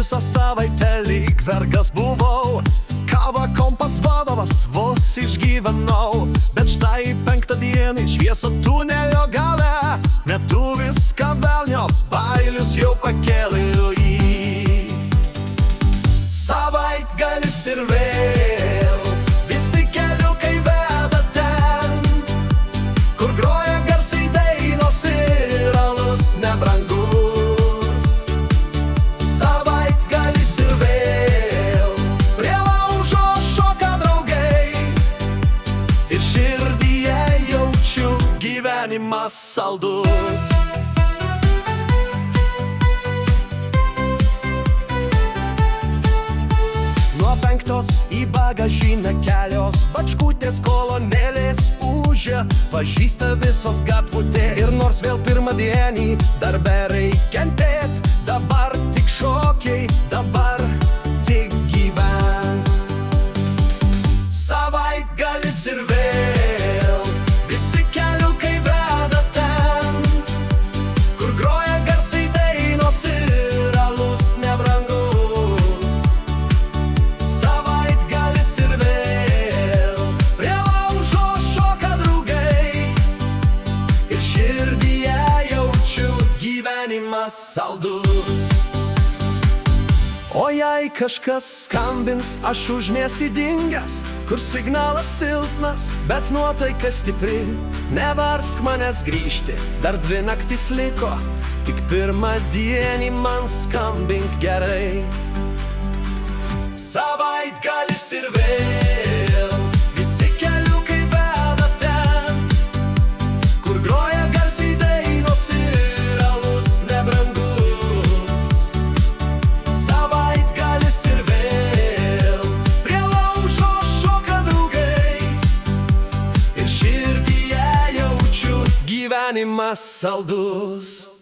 Visą savaitę lyg vergas buvau, kava kompas vadovas vos išgyvenau. Bet štai penktadienį šviesa tunelio gale, metu viską velnio, bailius jau pakėliau į savaitgalis ir vėl visi keliukai veda ten, kur groja garsiai dainos ir alus nebrangus. Savaitgalis ir vėl prie laužo šoka draugai, ir širdyje jaučiu gyvenimas saldus. Nuo penktos į bagažinę kelios bačkutės kolonėlės ūžia, pažįsta visos gatvutė. Ir nors vėl pirmadienį darbe reik kentėt, dabar tik šokiai, dabar tik gyven. Savaitgalis ir vėl visi keliukai veda ten, kur groja garsiai dainos ir alus nebrangus. Savaitgalis ir vėl prie laužo šoka draugai, ir širdyje jaučiu gyvenimas saldus. O jei kažkas skambins, aš užmiestį dingęs, kur signalas silpnas, bet nuotaika stipri. Nevarsk manęs grįžti, dar 2 naktis liko, tik pirmadienį man skambink gerai. Savaitgalis ir vėl visi keliukai veda ten, kur groja garsiai dainos ir alus nebrangus. Savaitgalis ir vėl prie laužo šoka draugai, ir širdyje jaučiu gyvenimas saldus.